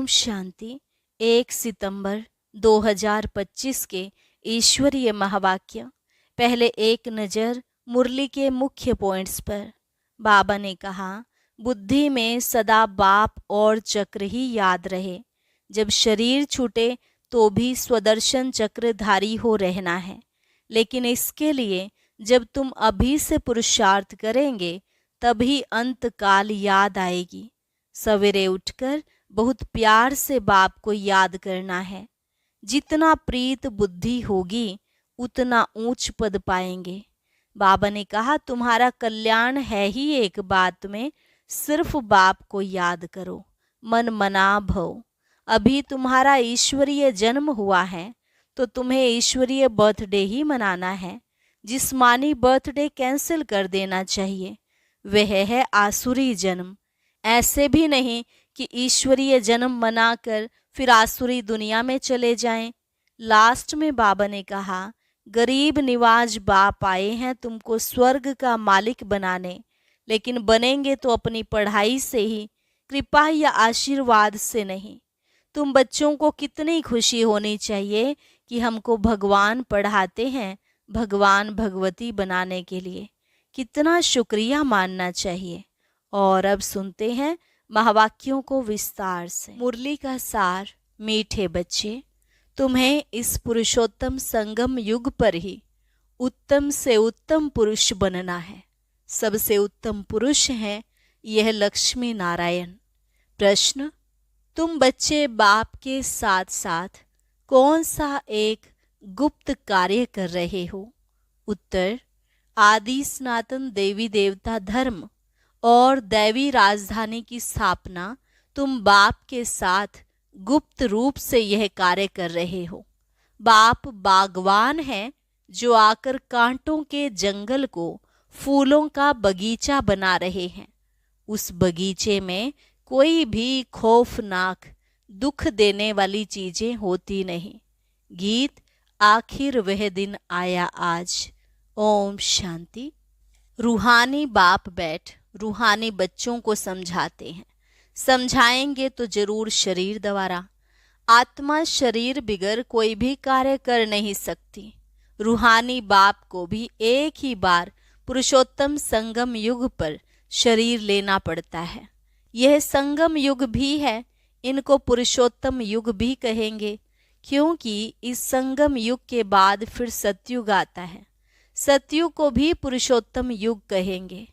ओम शांति। 1 सितंबर 2025 के ईश्वरीय महावाक्य। पहले एक नज़र मुरली के मुख्य पॉइंट्स पर। बाबा ने कहा, बुद्धि में सदा बाप और चक्र ही याद रहे। जब शरीर छूटे तो भी स्वदर्शन चक्रधारी हो रहना है, लेकिन इसके लिए जब तुम अभी से पुरुषार्थ करेंगे तभी अंत काल याद आएगी। सवेरे उठकर बहुत प्यार से बाप को याद करना है। जितना प्रीत बुद्धि होगी उतना ऊंच पद पाएंगे। बाबा ने कहा, तुम्हारा कल्याण है ही एक बात में, सिर्फ बाप को याद करो, मन मना भव। अभी तुम्हारा ईश्वरीय जन्म हुआ है तो तुम्हें ईश्वरीय बर्थडे ही मनाना है। जिस्मानी बर्थडे कैंसिल कर देना चाहिए, वह है आसुरी जन्म। ऐसे भी नहीं कि ईश्वरीय जन्म मनाकर फिर आसुरी दुनिया में चले जाएं। लास्ट में बाबा ने कहा, गरीब निवाज बाप आए हैं तुमको स्वर्ग का मालिक बनाने, लेकिन बनेंगे तो अपनी पढ़ाई से ही, कृपा या आशीर्वाद से नहीं। तुम बच्चों को कितनी खुशी होनी चाहिए कि हमको भगवान पढ़ाते हैं भगवान भगवती बनाने के लिए। कितना शुक्रिया मानना चाहिए। और अब सुनते हैं महावाक्यों को विस्तार से। मुरली का सार। मीठे बच्चे, तुम्हें इस पुरुषोत्तम संगम युग पर ही उत्तम से उत्तम पुरुष बनना है। सबसे उत्तम पुरुष हैं यह लक्ष्मी नारायण। प्रश्न, तुम बच्चे बाप के साथ साथ कौन सा एक गुप्त कार्य कर रहे हो? उत्तर, आदि सनातन देवी देवता धर्म और दैवी राजधानी की स्थापना तुम बाप के साथ गुप्त रूप से यह कार्य कर रहे हो। बाप बागवान है जो आकर कांटों के जंगल को फूलों का बगीचा बना रहे हैं। उस बगीचे में कोई भी खौफनाक दुख देने वाली चीजें होती नहीं। गीत, आखिर वह दिन आया आज। ओम शांति। रूहानी बाप बैठ रूहानी बच्चों को समझाते हैं। समझाएंगे तो जरूर शरीर द्वारा। आत्मा शरीर बिगर कोई भी कार्य कर नहीं सकती। रूहानी बाप को भी एक ही बार पुरुषोत्तम संगम युग पर शरीर लेना पड़ता है। यह संगम युग भी है, इनको पुरुषोत्तम युग भी कहेंगे, क्योंकि इस संगम युग के बाद फिर सतयुग आता है। सतयुग को भी पुरुषोत्तम युग कहेंगे।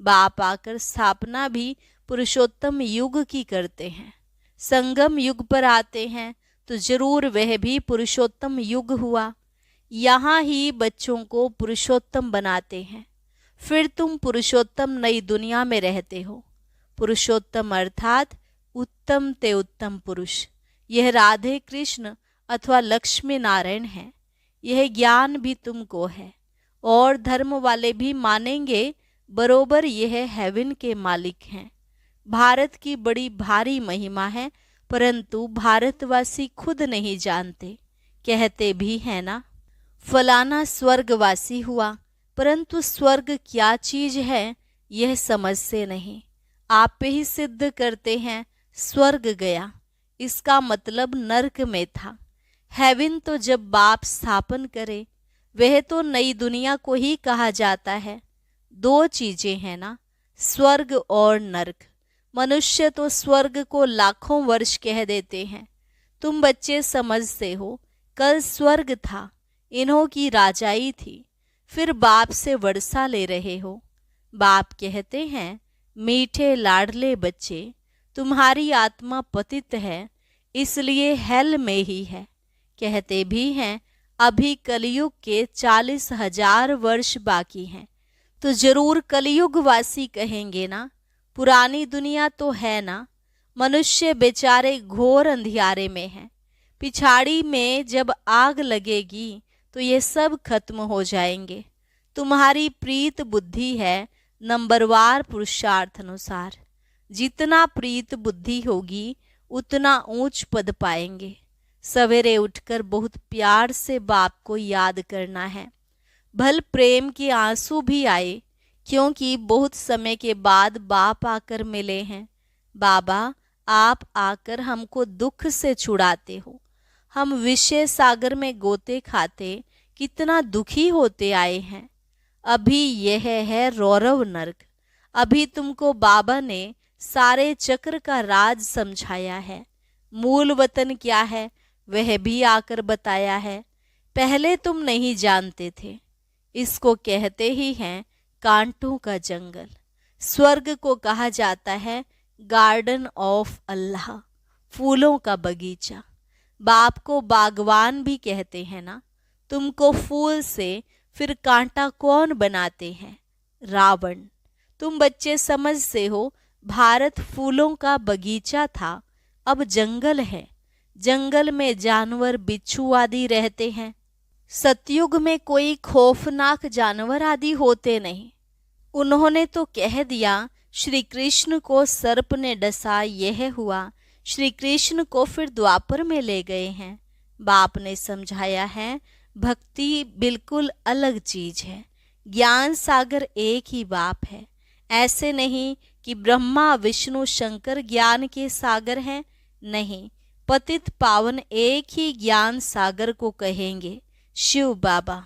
बाप आकर स्थापना भी पुरुषोत्तम युग की करते हैं। संगम युग पर आते हैं तो जरूर वह भी पुरुषोत्तम युग हुआ। यहाँ ही बच्चों को पुरुषोत्तम बनाते हैं। फिर तुम पुरुषोत्तम नई दुनिया में रहते हो। पुरुषोत्तम अर्थात उत्तम ते उत्तम पुरुष। यह राधे कृष्ण अथवा लक्ष्मी नारायण है। यह ज्ञान भी तुमको है और धर्म वाले भी मानेंगे बरोबर यह हेवन के मालिक हैं। भारत की बड़ी भारी महिमा है, परंतु भारतवासी खुद नहीं जानते। कहते भी हैं ना, फलाना स्वर्गवासी हुआ, परंतु स्वर्ग क्या चीज है यह समझते नहीं। आप पे ही सिद्ध करते हैं स्वर्ग गया, इसका मतलब नरक में था। हेवन तो जब बाप स्थापन करे वह तो नई दुनिया को ही कहा जाता है। दो चीजें हैं ना, स्वर्ग और नरक। मनुष्य तो स्वर्ग को लाखों वर्ष कह देते हैं। तुम बच्चे समझते हो कल स्वर्ग था, इन्हों की राजाई थी, फिर बाप से वर्षा ले रहे हो। बाप कहते हैं, मीठे लाडले बच्चे, तुम्हारी आत्मा पतित है इसलिए हेल में ही है। कहते भी हैं अभी कलयुग के 40,000 वर्ष बाकी हैं, तो जरूर कलयुग वासी कहेंगे ना। पुरानी दुनिया तो है ना। मनुष्य बेचारे घोर अंधियारे में हैं। पिछाड़ी में जब आग लगेगी तो ये सब खत्म हो जाएंगे। तुम्हारी प्रीत बुद्धि है नंबरवार पुरुषार्थ अनुसार। जितना प्रीत बुद्धि होगी उतना ऊंच पद पाएंगे। सवेरे उठकर बहुत प्यार से बाप को याद करना है। भल प्रेम के आंसू भी आए, क्योंकि बहुत समय के बाद बाप आकर मिले हैं। बाबा आप आकर हमको दुख से छुड़ाते हो। हम विषय सागर में गोते खाते कितना दुखी होते आए हैं। अभी यह है रौरव नर्क। अभी तुमको बाबा ने सारे चक्र का राज समझाया है। मूल वतन क्या है वह भी आकर बताया है। पहले तुम नहीं जानते थे। इसको कहते ही हैं कांटों का जंगल। स्वर्ग को कहा जाता है गार्डन ऑफ अल्लाह, फूलों का बगीचा। बाप को बागवान भी कहते हैं ना। तुमको फूल से फिर कांटा कौन बनाते हैं? रावण। तुम बच्चे समझते हो भारत फूलों का बगीचा था, अब जंगल है। जंगल में जानवर बिच्छू आदि रहते हैं। सतयुग में कोई खौफनाक जानवर आदि होते नहीं। उन्होंने तो कह दिया श्री कृष्ण को सर्प ने डसा, यह हुआ। श्री कृष्ण को फिर द्वापर में ले गए हैं। बाप ने समझाया है भक्ति बिल्कुल अलग चीज है। ज्ञान सागर एक ही बाप है। ऐसे नहीं कि ब्रह्मा विष्णु शंकर ज्ञान के सागर हैं। नहीं, पतित पावन एक ही ज्ञान सागर को कहेंगे, शिव बाबा।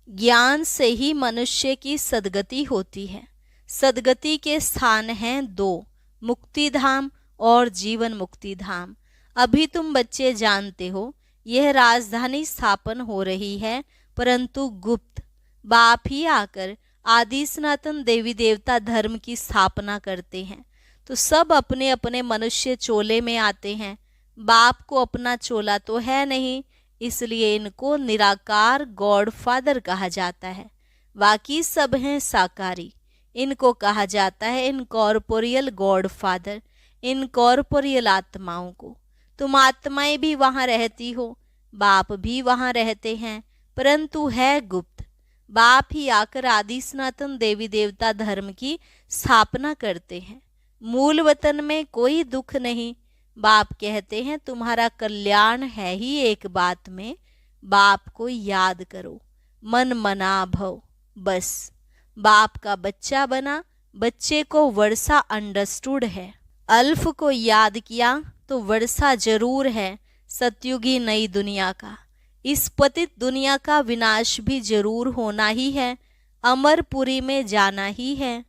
ज्ञान से ही मनुष्य की सद्गति होती है। सद्गति के स्थान हैं दो, मुक्ति धाम और जीवन मुक्ति धाम। अभी तुम बच्चे जानते हो यह राजधानी स्थापन हो रही है, परंतु गुप्त। बाप ही आकर आदि सनातन देवी देवता धर्म की स्थापना करते हैं, तो सब अपने अपने मनुष्य चोले में आते हैं। बाप को अपना चोला तो है नहीं, इसलिए इनको निराकार गॉड फादर कहा जाता है। बाकी सब हैं साकारी। इनको कहा जाता है इनकॉर्पोरियल गॉड फादर, इनकॉर्पोरियल आत्माओं को। तुम आत्माएं भी वहां रहती हो, बाप भी वहां रहते हैं, परंतु है गुप्त। बाप ही आकर आदि सनातन देवी देवता धर्म की स्थापना करते हैं। मूल वतन में कोई दुख नहीं। बाप कहते हैं तुम्हारा कल्याण है ही एक बात में, बाप को याद करो, मन मना भव। बस बाप का बच्चा बना, बच्चे को वर्षा अंडरस्टूड है। अल्फ को याद किया तो वर्षा जरूर है सतयुगी नई दुनिया का। इस पतित दुनिया का विनाश भी जरूर होना ही है, अमरपुरी में जाना ही है।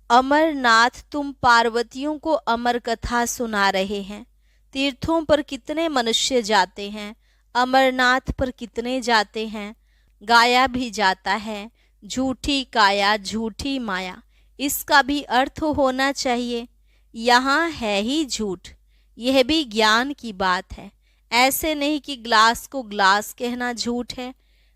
अमरनाथ तुम पार्वतियों को अमर कथा सुना रहे हैं। तीर्थों पर कितने मनुष्य जाते हैं, अमरनाथ पर कितने जाते हैं। गाया भी जाता है झूठी काया झूठी माया, इसका भी अर्थ होना चाहिए। यहाँ है ही झूठ, यह भी ज्ञान की बात है। ऐसे नहीं कि ग्लास को ग्लास कहना झूठ है।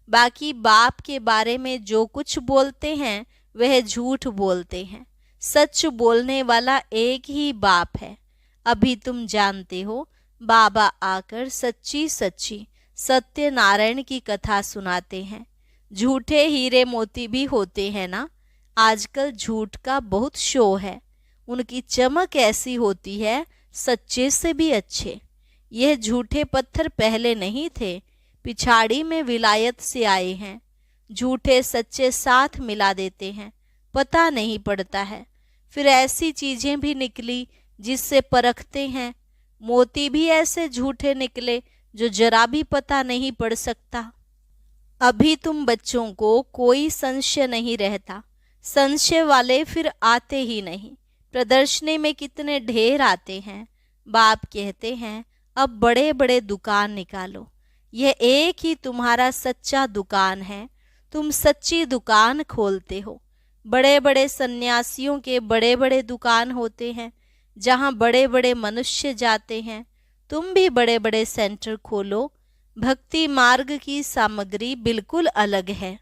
बाकी बाप के बारे में जो कुछ बोलते हैं वह झूठ बोलते हैं। सच बोलने वाला एक ही बाप है। अभी तुम जानते हो बाबा आकर सच्ची सच्ची सत्यनारायण की कथा सुनाते हैं। झूठे हीरे मोती भी होते हैं ना। आजकल झूठ का बहुत शो है, उनकी चमक ऐसी होती है सच्चे से भी अच्छे। यह झूठे पत्थर पहले नहीं थे, पिछाड़ी में विलायत से आए हैं। झूठे सच्चे साथ मिला देते हैं, पता नहीं पड़ता है। फिर ऐसी चीजें भी निकली जिससे परखते हैं। मोती भी ऐसे झूठे निकले जो जरा भी पता नहीं पड़ सकता। अभी तुम बच्चों को कोई संशय नहीं रहता। संशय वाले फिर आते ही नहीं। प्रदर्शनी में कितने ढेर आते हैं। बाप कहते हैं अब बड़े बड़े दुकान निकालो। यह एक ही तुम्हारा सच्चा दुकान है। तुम सच्ची दुकान खोलते हो। बड़े बड़े सन्यासियों के बड़े बड़े दुकान होते हैं जहाँ बड़े बड़े मनुष्य जाते हैं। तुम भी बड़े बड़े सेंटर खोलो। भक्ति मार्ग की सामग्री बिल्कुल अलग है।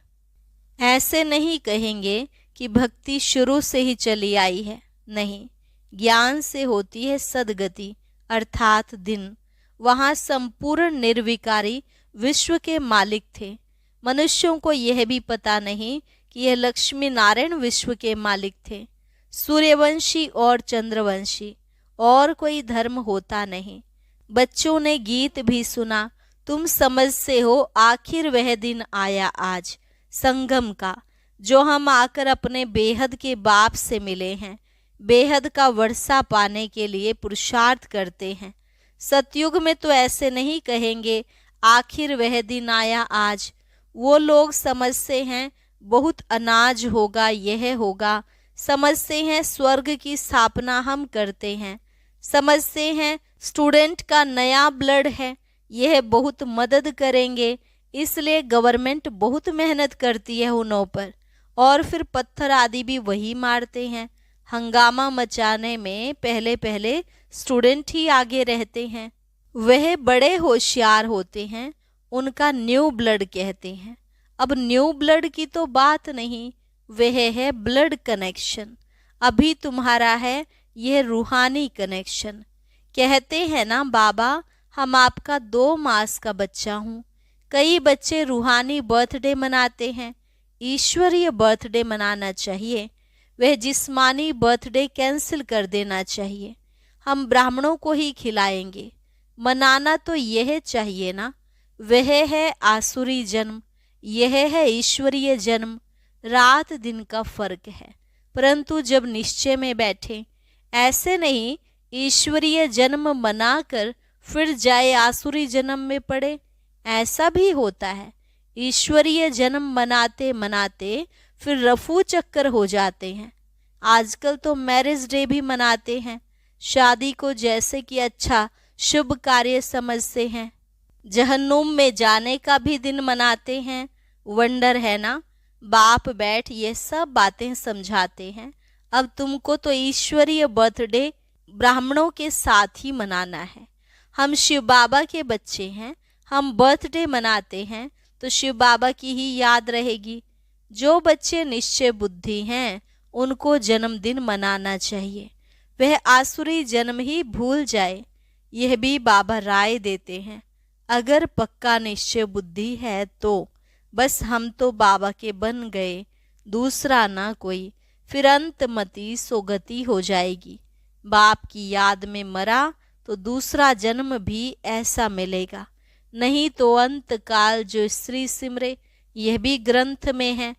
ऐसे नहीं कहेंगे कि भक्ति शुरू से ही चली आई है। नहीं, ज्ञान से होती है सदगति अर्थात दिन। वहाँ संपूर्ण निर्विकारी विश्व के मालिक थे। मनुष्यों को यह भी पता नहीं कि यह लक्ष्मी नारायण विश्व के मालिक थे। सूर्यवंशी और चंद्रवंशी और कोई धर्म होता नहीं। बच्चों ने गीत भी सुना। तुम समझते हो आखिर वह दिन आया आज संगम का, जो हम आकर अपने बेहद के बाप से मिले हैं। बेहद का वर्षा पाने के लिए पुरुषार्थ करते हैं। सतयुग में तो ऐसे नहीं कहेंगे आखिर वह दिन आया आज। वो लोग समझते हैं बहुत अनाज होगा, यह होगा, समझते हैं स्वर्ग की स्थापना हम करते हैं, समझते हैं स्टूडेंट का नया ब्लड है, यह बहुत मदद करेंगे, इसलिए गवर्नमेंट बहुत मेहनत करती है उनों पर, और फिर पत्थर आदि भी वही मारते हैं। हंगामा मचाने में पहले पहले स्टूडेंट ही आगे रहते हैं। वह बड़े होशियार होते हैं, उनका न्यू ब्लड कहते हैं। अब न्यू ब्लड की तो बात नहीं, वह है ब्लड कनेक्शन। अभी तुम्हारा है यह रूहानी कनेक्शन। कहते हैं ना बाबा हम आपका 2 मास का बच्चा हूँ। कई बच्चे रूहानी बर्थडे मनाते हैं, ईश्वरीय बर्थडे मनाना चाहिए। वह जिस्मानी बर्थडे कैंसिल कर देना चाहिए। हम ब्राह्मणों को ही खिलाएंगे, मनाना तो यह चाहिए ना। वह है आसुरी जन्म, यह है ईश्वरीय जन्म। रात दिन का फर्क है, परंतु जब निश्चय में बैठे, ऐसे नहीं ईश्वरीय जन्म मनाकर फिर जाए आसुरी जन्म में पड़े, ऐसा भी होता है। ईश्वरीय जन्म मनाते मनाते फिर रफू चक्कर हो जाते हैं। आजकल तो मैरिज डे भी मनाते हैं, शादी को जैसे कि अच्छा शुभ कार्य समझते हैं। जहन्नुम में जाने का भी दिन मनाते हैं। वंडर है ना, बाप बैठ ये सब बातें समझाते हैं। अब तुमको तो ईश्वरीय बर्थडे ब्राह्मणों के साथ ही मनाना है। हम शिव बाबा के बच्चे हैं, हम बर्थडे मनाते हैं तो शिव बाबा की ही याद रहेगी। जो बच्चे निश्चय बुद्धि हैं उनको जन्मदिन मनाना चाहिए, वह आसुरी जन्म ही भूल जाए, यह भी बाबा राय देते हैं। अगर पक्का निश्चय बुद्धि है तो बस हम तो बाबा के बन गए, दूसरा ना कोई, फिर अंतमति सोगति हो जाएगी। बाप की याद में मरा तो दूसरा जन्म भी ऐसा मिलेगा, नहीं तो अंत काल जो स्त्री सिमरे, यह भी ग्रंथ में है।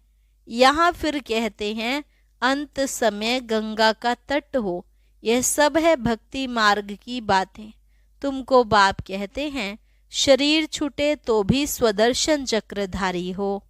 यहाँ फिर कहते हैं अंत समय गंगा का तट हो, यह सब है भक्ति मार्ग की बातें। तुमको बाप कहते हैं शरीर छूटे तो भी स्वदर्शन चक्रधारी हो।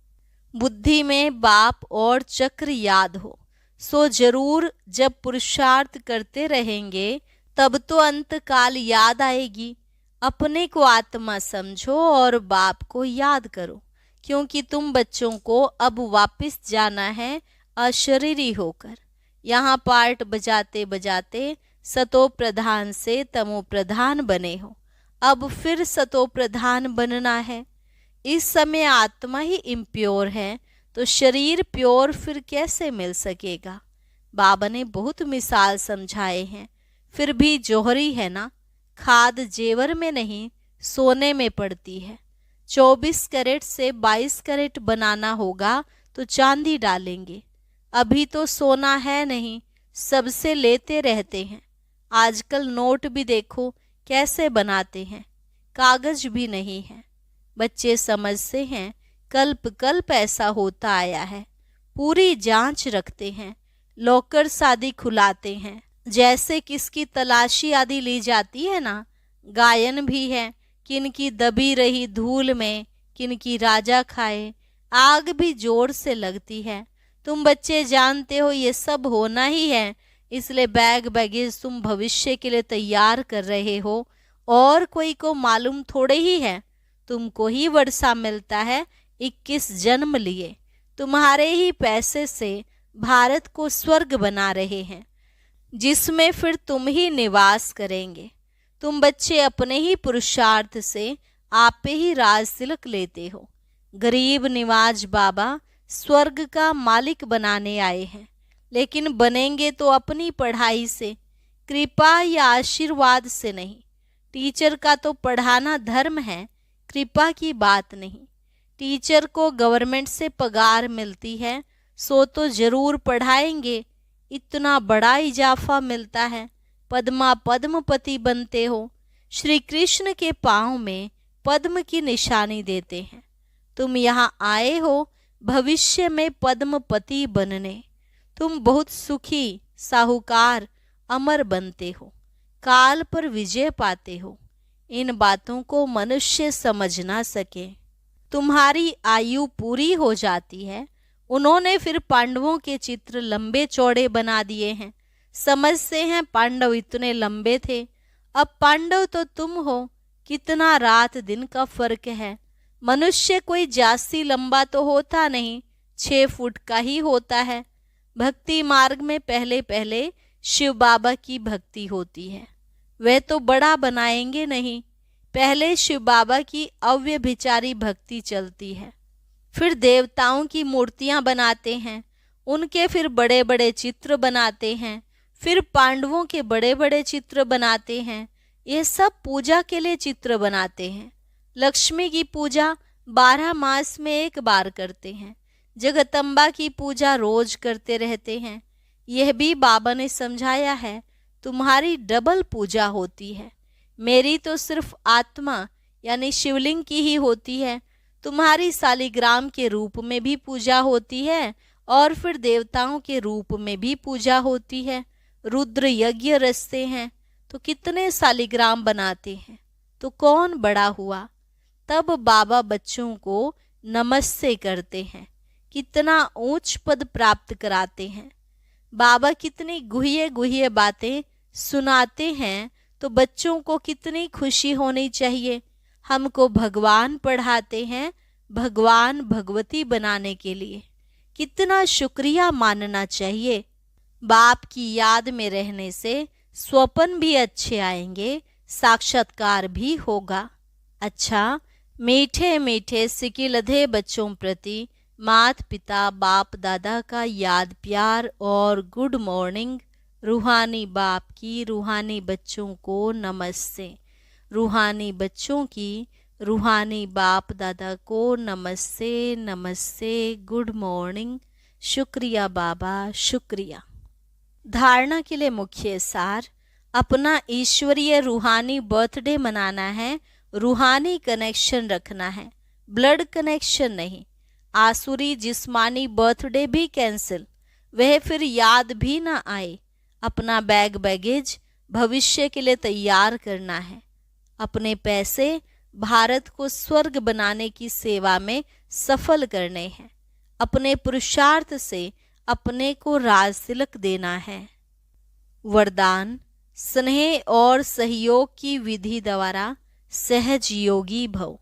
बुद्धि में बाप और चक्र याद हो, सो जरूर जब पुरुषार्थ करते रहेंगे तब तो अंत काल याद आएगी। अपने को आत्मा समझो और बाप को याद करो, क्योंकि तुम बच्चों को अब वापस जाना है अशरीरी होकर। यहाँ पार्ट बजाते बजाते सतो प्रधान से तमो प्रधान बने हो, अब फिर सतो प्रधान बनना है। इस समय आत्मा ही इम्प्योर है तो शरीर प्योर फिर कैसे मिल सकेगा। बाबा ने बहुत मिसाल समझाए हैं, फिर भी जौहरी है ना, खाद जेवर में नहीं सोने में पड़ती है। 24 कैरेट से 22 कैरेट बनाना होगा तो चांदी डालेंगे, अभी तो सोना है नहीं, सबसे लेते रहते हैं। आजकल नोट भी देखो कैसे बनाते हैं, कागज भी नहीं है। बच्चे समझते हैं कल्प कल्प ऐसा होता आया है, पूरी जांच रखते हैं, लॉकर्स आदि खुलाते हैं, जैसे किसकी तलाशी आदि ली जाती है ना। गायन भी है, किनकी दबी रही धूल में किनकी राजा खाए, आग भी जोर से लगती है। तुम बच्चे जानते हो ये सब होना ही है, इसलिए बैग बैगेज तुम भविष्य के लिए तैयार कर रहे हो, और कोई को मालूम थोड़े ही है। तुमको ही वर्षा मिलता है 21 जन्म लिए, तुम्हारे ही पैसे से भारत को स्वर्ग बना रहे हैं, जिसमें फिर तुम ही निवास करेंगे। तुम बच्चे अपने ही पुरुषार्थ से आप ही राज तिलक लेते हो। गरीब निवाज बाबा स्वर्ग का मालिक बनाने आए हैं, लेकिन बनेंगे तो अपनी पढ़ाई से, कृपा या आशीर्वाद से नहीं। टीचर का तो पढ़ाना धर्म है, कृपा की बात नहीं। टीचर को गवर्नमेंट से पगार मिलती है, सो तो जरूर पढ़ाएंगे, इतना बड़ा इजाफा मिलता है, पद्मा पद्मपति बनते हो। श्री कृष्ण के पाँव में पद्म की निशानी देते हैं। तुम यहाँ आए हो भविष्य में पद्मपति बनने। तुम बहुत सुखी साहूकार अमर बनते हो, काल पर विजय पाते हो। इन बातों को मनुष्य समझ ना सके। तुम्हारी आयु पूरी हो जाती है। उन्होंने फिर पांडवों के चित्र लंबे चौड़े बना दिए हैं। समझते हैं पांडव इतने लंबे थे। अब पांडव तो तुम हो, कितना रात दिन का फर्क है। मनुष्य कोई जास्ती लंबा तो होता नहीं, 6 फुट का ही होता है। भक्ति मार्ग में पहले पहले शिव बाबा की भक्ति होती है। वे तो बड़ा बनाएंगे नहीं, पहले शिव बाबा की अव्यभिचारी भक्ति चलती है। फिर देवताओं की मूर्तियां बनाते हैं, उनके फिर बड़े बड़े चित्र बनाते हैं, फिर पांडवों के बड़े बड़े चित्र बनाते हैं। ये सब पूजा के लिए चित्र बनाते हैं। लक्ष्मी की पूजा 12 मास में एक बार करते हैं। जगदम्बा की पूजा रोज करते रहते हैं। यह भी बाबा ने समझाया है, तुम्हारी डबल पूजा होती है। मेरी तो सिर्फ आत्मा यानी शिवलिंग की ही होती है। तुम्हारी सालिग्राम के रूप में भी पूजा होती है और फिर देवताओं के रूप में भी पूजा होती है। रुद्र यज्ञ रचते हैं तो कितने सालिग्राम बनाते हैं, तो कौन बड़ा हुआ। तब बाबा बच्चों को नमस्ते करते हैं, कितना ऊंच पद प्राप्त कराते हैं। बाबा कितनी गुह्य गुह्य बातें सुनाते हैं, तो बच्चों को कितनी खुशी होनी चाहिए। हमको भगवान पढ़ाते हैं भगवान भगवती बनाने के लिए, कितना शुक्रिया मानना चाहिए। बाप की याद में रहने से स्वप्न भी अच्छे आएंगे, साक्षात्कार भी होगा। अच्छा, मीठे मीठे सिकिलधे बच्चों प्रति माता पिता बाप दादा का याद प्यार और गुड मॉर्निंग। रूहानी बाप की रूहानी बच्चों को नमस्ते। रूहानी बच्चों की रूहानी बाप दादा को नमस्ते नमस्ते, गुड मॉर्निंग। शुक्रिया बाबा, शुक्रिया। धारणा के लिए मुख्य सार, अपना ईश्वरीय रूहानी बर्थडे मनाना है, रूहानी कनेक्शन रखना है, ब्लड कनेक्शन नहीं। आसुरी जिस्मानी बर्थडे भी कैंसिल, वह फिर याद भी ना आए। अपना बैग बैगेज भविष्य के लिए तैयार करना है। अपने पैसे भारत को स्वर्ग बनाने की सेवा में सफल करने हैं। अपने पुरुषार्थ से अपने को राज तिलक देना है। वरदान, स्नेह और सहयोग की विधि द्वारा सहज योगी भव।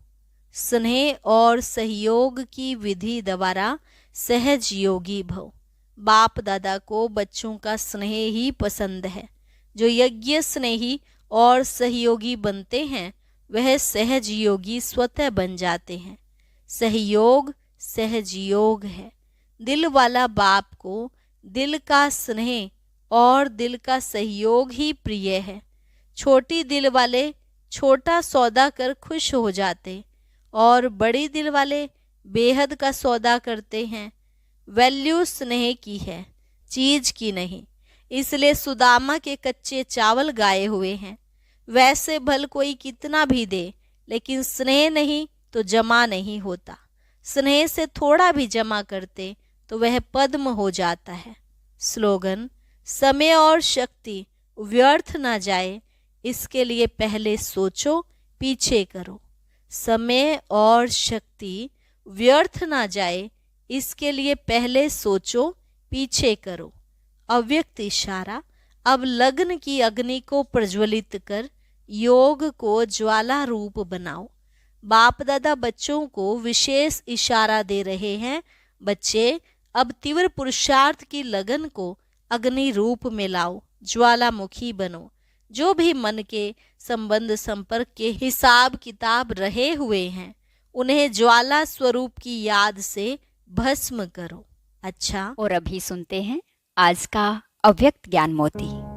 स्नेह और सहयोग की विधि द्वारा सहज योगी भव। बाप दादा को बच्चों का स्नेह ही पसंद है। जो यज्ञ स्नेही और सहयोगी बनते हैं, वह सहज योगी स्वतः बन जाते हैं। सहयोग सहज योग है। दिल वाला बाप को दिल का स्नेह और दिल का सहयोग ही प्रिय है। छोटी दिल वाले छोटा सौदा कर खुश हो जाते और बड़ी दिल वाले बेहद का सौदा करते हैं। वैल्यू स्नेह की है, चीज की नहीं। इसलिए सुदामा के कच्चे चावल गाए हुए हैं। वैसे भल कोई कितना भी दे, लेकिन स्नेह नहीं तो जमा नहीं होता। स्नेह से थोड़ा भी जमा करते तो वह पद्म हो जाता है। स्लोगन, समय और शक्ति व्यर्थ ना जाए, इसके लिए पहले सोचो, पीछे करो। समय और शक्ति व्यर्थ ना जाए, इसके लिए पहले सोचो, पीछे करो। अव्यक्त इशारा, अब लग्न की अग्नि को प्रज्वलित कर योग को ज्वाला रूप बनाओ। बाप दादा बच्चों को विशेष इशारा दे रहे हैं, बच्चे अब तीव्र पुरुषार्थ की लगन को अग्नि रूप में लाओ, ज्वालामुखी बनो। जो भी मन के संबंध संपर्क के हिसाब किताब रहे हुए हैं, उन्हें ज्वाला स्वरूप की याद से भस्म करो। अच्छा, और अभी सुनते हैं आज का अव्यक्त ज्ञान मोती।